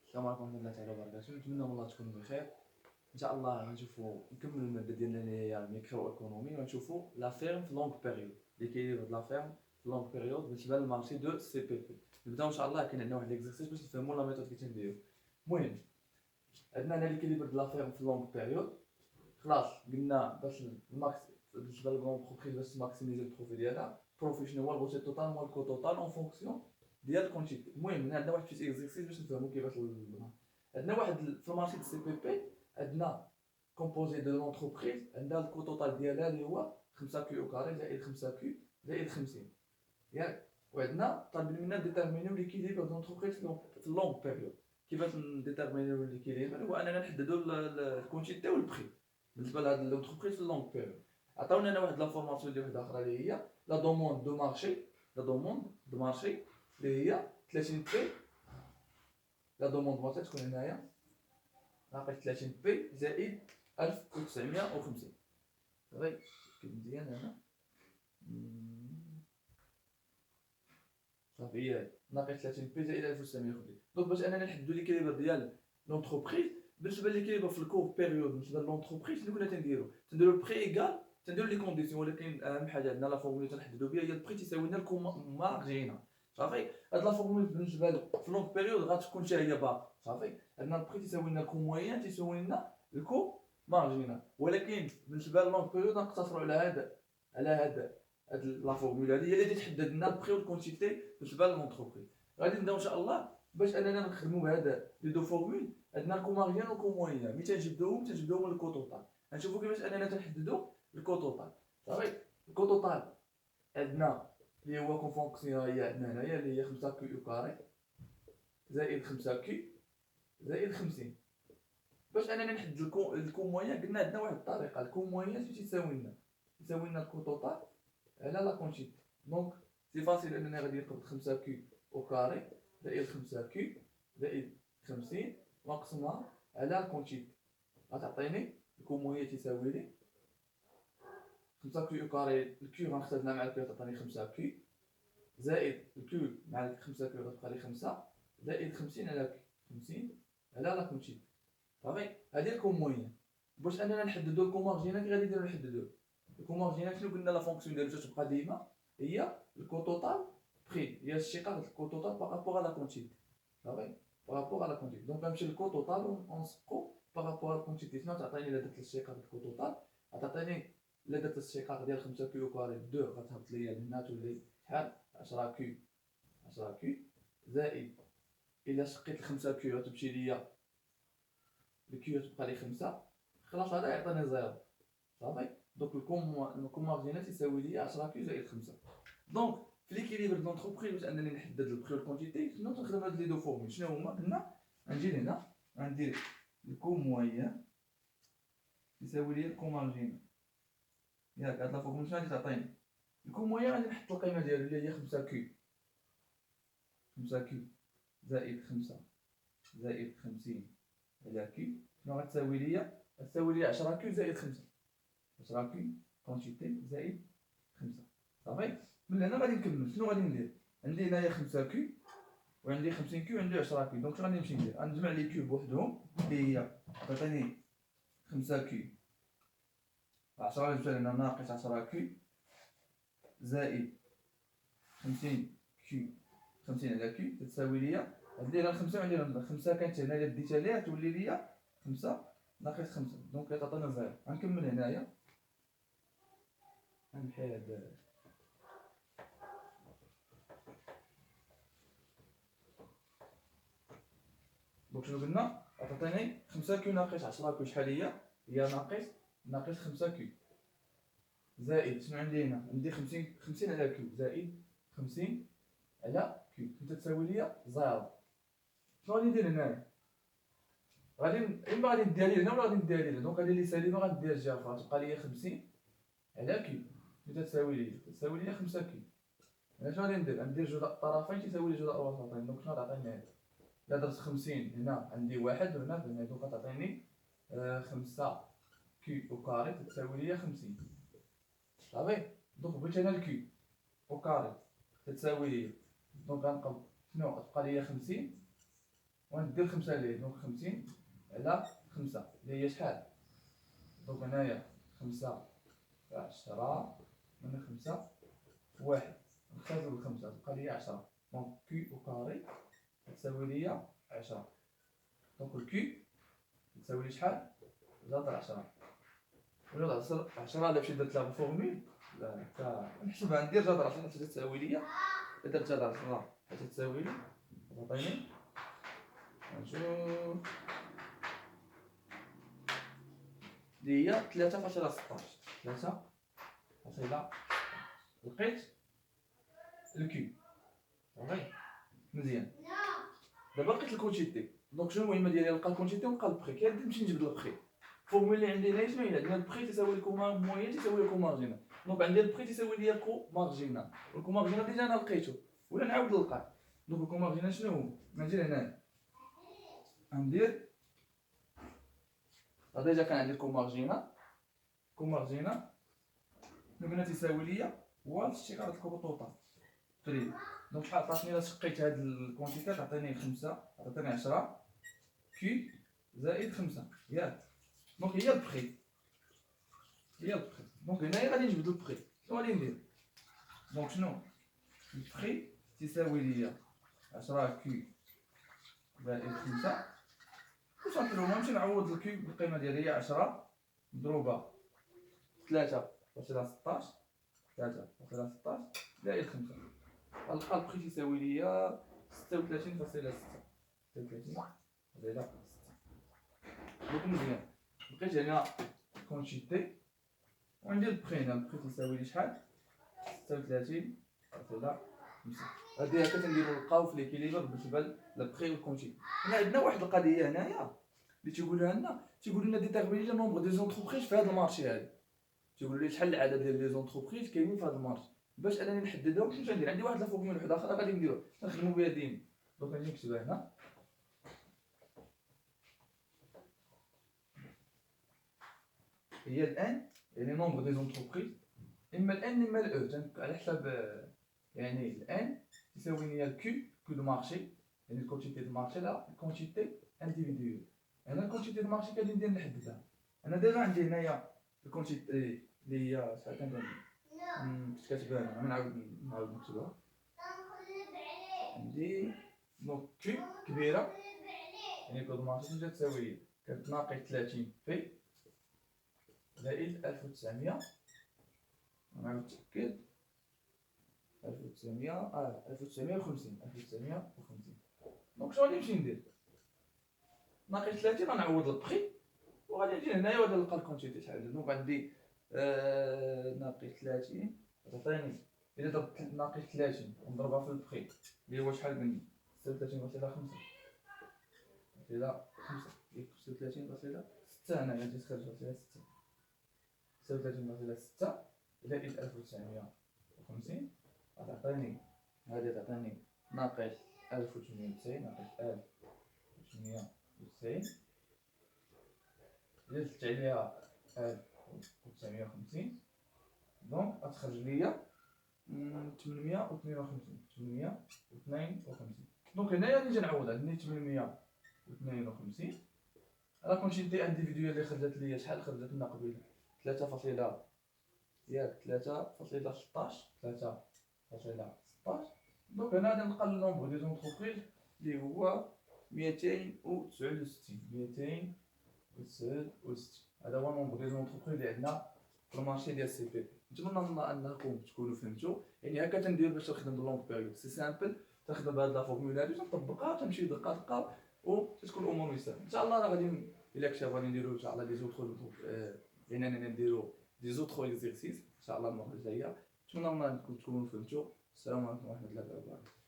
السلام عليكم ورحمة الله تعالى وبركاته. نتمنى من الله تكونوا بخير. ان شاء الله غنشوفوا نكملوا الماده ديالنا اللي هي ميكرو ايكونومي، وغنشوفوا لا فيرم في لونغ بيريود، ليكيليبر د لا فيرم في لونغ بيريود بالنسبه للمارشي دو سي بي بي. نبداو ان شاء الله. كاين عندنا واحد ليكزارسيس باش نفهموا لا ميثود كي تنديرو. المهم عندنا هنا ليكيليبر د لا فيرم في لونغ بيريود. خلاص قلنا باش الماكس بالنسبه للونتربريز باش تماكسيميزي البروفي ديالها، بروفي شنو هو الغوتي توتال مول كو توتال اون فونكسيون ديال الكونتيتي. المهم هنا عندنا واحد في اكزرسيس باش نفهموا كيفاش عندنا واحد في المارشي دو سي بي بي. عندنا كومبوزي دو لونتربريز، عندها الكو توتال ديالها اللي هو 5 كيو كاري زائد 5 كيو زائد 50 ياك. وعندنا طالب منا ديتيرمينيو ليكيليبر د لونتربريز في اللونغ بيريود. كيفاش نديتيرمينيو ليكيليبر؟ هو اننا نحددوا الكونتيتي والبري بالنسبه لهاد لونتربريز في اللونغ بيريود. عطاونا انا واحد لافورماسيون ديال واحده اخرى اللي هي لا دوموند دو مارشي، لا دوموند دو مارشي اللي هي 30 بي. لا دوموند مارشي تكون هنايا ناقص 30 بي زائد 1950. صافي كتب مزيان هنا. صافي ناقص 30 بي زائد 1950. دونك باش اننا نحددوا ليكيليبر ديال لونتربريز بالنسبه ليكيليبر في الكور بيريود بالنسبه لونتربريز شنو كنا تنديرو البري ايكال، تنديرو لي كونديسيون. ولكن اهم حاجه عندنا لا فورمول اللي تنحددوا بها هي البري تساوي لنا مارجينا. صافي هاد لا فورمول بالنسبه في لونغ بيريود غتكون حتى هي باقا. صافي عندنا البري تساوي لنا الكو موين تساوي لنا الكو مارجينا. ولكن بالنسبه للونغ بيريود نقتصروا على هاد لا فورمول هادي هي اللي تحدد لنا البري والكونتيتي بالنسبه للونتربريز. غادي نبداو ان شاء الله باش اننا نخدموا بهذا لي دو فورمول. عندنا الكو مارجين والكو موين، ملي تنجبدوهم من الكو توتال. غنشوفوا كيفاش اننا تنحددوا الكو توتال. صافي الكو توتال عندنا اللي هو كون فونكسيون هي عندنا هنايا اللي هي 5 كيو كاري زائد 5 كيو زائد 50. باش اننا نحدد الكو موين قلنا عندنا واحد الطريقه. الكو موين تساوي لنا الكو توتال على لا كونتيتي. دونك سي فاسيل اننا غادي نقبض 5 كيو او كاري زائد 5 كيو زائد 50 مقسومه على الكونتيتي. غتعطيني الكو موين تساوي لي 5 كيو او كاري، الكيو غنختزلها مع الكيو تعطيني 5 كيو زائد الكيو مع 5 كيو غتبقى لي 5 زائد 50 على كيو 50 على لا كونتيتي. صافي هادي الكو موين. باش اننا نحددو الكو مارجينال كي غادي نديرو نحددوه الكو مارجينال شنو قلنا؟ لا فونكسيون ديالو تتبقى ديما هي الكو توتال بري، هي الشقاق ديال الكو توتال بارابور على لا كونتيتي. صافي بارابور على لا كونتيتي. دونك غنمشي للكو توتال ونسقو بارابور على الكونتيتي. شنو تعطيني الا درت الشقاق ديال الكو توتال؟ غتعطيني الا درت الشقاق ديال 5 كيو كاري 2 غتهبط ليا لهنا تولي شحال 10 كيو 10 كيو زائد الا شقيت 5 كيو غتمشي ليا الكيو تبقى لي 5. خلاص هذا يعطيني زيرو. صافي دونك الكوم مارجينال تساوي لي 10 كيو زائد 5. دونك في ليكيليبر د لونتربريز باش انني نحدد البري والكونتيتي شنو تنخدم هاد لي دو فورمول. شنو هما؟ قلنا غنجي لهنا غندير الكو موين يساوي لي الكو مارجينال ياك. هاد لا فورمول شنو غادي تعطيني؟ الكو موين غادي نحط القيمه ديالو اللي هي 5 كيو 5 كيو زائد 5 زائد 50 على كيو. شنو غتساوي لي؟ غتساوي لي 10 كيو زائد 5 10 كيو كونتيتي زائد 5. صافي من هنا غادي نكمل. شنو غادي ندير؟ عندي هنايا 5 كيو وعندي 50 كيو وعندي 10 كيو. دونك شنو غادي نمشي ندير؟ غنجمع لي كيو بوحدهم اللي هي تعطيني 5 كيو 10 اللي هنا ناقص 10 كيو زائد 50 كيو 50 على كيو تساوي لي عندي هنا 5 وعندي هنا 5 كانت هنا الا ديتها ليها تولي لي 5 ناقص 5. دونك تعطينا زيرو. غنكمل هنايا غنمحي هاد دونك شنو قلنا؟ عطاتني 5 كيو ناقص 10 كيو شحال هي ناقص 5 كيو زائد شنو عندي هنا؟ عندي 50 على كيو زائد 50 على كيو تساوي لي زيرو. شنو غادي ندير هنايا؟ غادي اما غادي نديها لي هنا ولا غادي نديها لي هنا. دونك هادي اللي سالبه غنديها الجهه الاخرى تبقى لي 50 على كيو تساوي لي 5 كيو. انا شنو غادي ندير؟ غندير جوج الطرفين تساوي لي جوج الوسطين. دونك شنو غتعطيني هنا؟ إلا درت 50 هنا عندي واحد وهنا دونك غتعطيني 5 كيو او كاري تساوي لي 50. صافي دونك بغيت انا الكيو او كاري تساوي لي دونك غنقلب شنو غتبقى لي 50 وندير 5 ليه، دونك 50 على 5 اللي هي شحال؟ دونك هنايا 5 في 10 من 5 في 1 نختزل ب5 تبقى ليا 10. دونك كي او كاري تساوي ليا 10. دونك الكي تساوي لي شحال؟ جذر 10. ولا 10 الا مشيت درت لها بالفورمول لا نحسبها ندير جذر 10 حتى تساوي ليا. إذا درت جذر 10 حتى تساوي لي تعطيني نشوف اللي هي 3.16. 3.16 لقيت الكيو صافي مزيان. دابا لقيت الكونتيتي، دونك شنو المهمه ديالي؟ نلقى الكونتيتي ونلقى البخي. كي نمشي نجبد البخي الفورمول اللي عندي هنا شنو هي؟ عندنا البخي تساوي لكو موين تساوي لكو مارجينال. دونك عندي البخي تساوي ليا كو مارجينال، والكو مارجينال ديجا انا لقيتو ولا نعاود نلقاه. دونك الكو مارجينال شنو هو؟ نجي لهنا ندير ديجا كان عندي كو مارجينال. كو مارجينال هنا تساوي ليا هو استيكار الكوب طوطال تري. دونك شحال عطاتني الا شقيت هاد الكونتيتي تعطيني 5 تعطيني 10 كي زائد 5 ياك. دونك هي البخي هي البخي. دونك هنايا غادي نجبد البخي. شنو غادي ندير؟ دونك شنو البخي تساوي ليا 10 كي زائد 5 وصافي. نمشي نعوض الكي بالقيمه ديالها هي 10 مضروبه 3.16 3.16 زائد 5. غنلقى البخي تيساوي ليا 36.6 36.6. دونك مزيان لقيت هنا كونتيتي وعندي البخي هنا. البخي تيساوي لي شحال؟ 36.5. هادي هكا تنديرو نلقاو في ليكيليبر بالنسبه للبخي والكونتيتي. هنا عندنا واحد القضيه هنايا اللي تيقولوها لنا، تيقولوا لنا ديتيرميني لو نومبر دي زونتربريز في هذا المارشي هذا. تيقولوا لي شحال العدد ديال لي زونتربريز كاينين في هذا المارشي. باش انني نحددهم شنو غندير؟ عندي واحد لا فورمول وحده اخرى غادي نديروها نخدمو بها ديما. دونك غادي نكتبها هنا هي الان يعني نومبر دي زونتربريز اما الان اما الاو على حساب يعني الان تساوي لي الكيو دو مارشي يعني الكونتيتي دو مارشي لا الكونتيتي انديفيدويل. انا الكونتيتي دو مارشي غادي ندير نحددها. انا دابا عندي هنايا الكونتيتي اللي هي شحال كانت عندي كنت كاتبها انا نعاود نكتبها. عندي دونك كيو كبيره يعني كود مارشي تجي تساوي لي كتناقص 30 في زائد 1900 نعاود نتأكد 1950 دونك شنو غادي نمشي ندير؟ ناقص 30 غنعوض البخي وغادي نجي لهنايا وغادي نلقى الكونتيتي شحال. دونك عندي ناقص 30 تعطيني الا ضربت ناقص 30 ونضربها في البخي اللي هو شحال من 36.5 إلى 5 36.6 هنايا جات خرجت 36.6 زائد 1950 غتعطيني هادي تعطيني ناقص 1890 ناقص 1890 إلا زدت عليها 1950 دونك غتخرج ليا 852. دونك هنايا نجي نعوض عندي 852 راه كونتيتي انديفيدويال اللي خرجت ليا شحال خرجت لنا قبيله 3 ياك 3.16 دونك هنا غادي نلقى النومبر دي زونتربريز اللي هو 269 هذا هو النومبر دي زونتربريز اللي عندنا في المارشي ديال سي بي. نتمنى انكم تكونوا فهمتوا. يعني هكا تندير باش نخدم باللونغ بيريود سي سامبل تخدم بهاد لا فورمولا هادي تنطبقها تمشي دقه دقه وتكون الامور يسار ان شاء الله. راه غادي الا كشف غادي نديرو ان شاء الله لي زوتر يعني انا نديرو دي زوتر اكزرسيس ان شاء الله المره الجايه. نتمنى انكم تكونوا فهمتوا. السلام عليكم ورحمه الله وبركاته.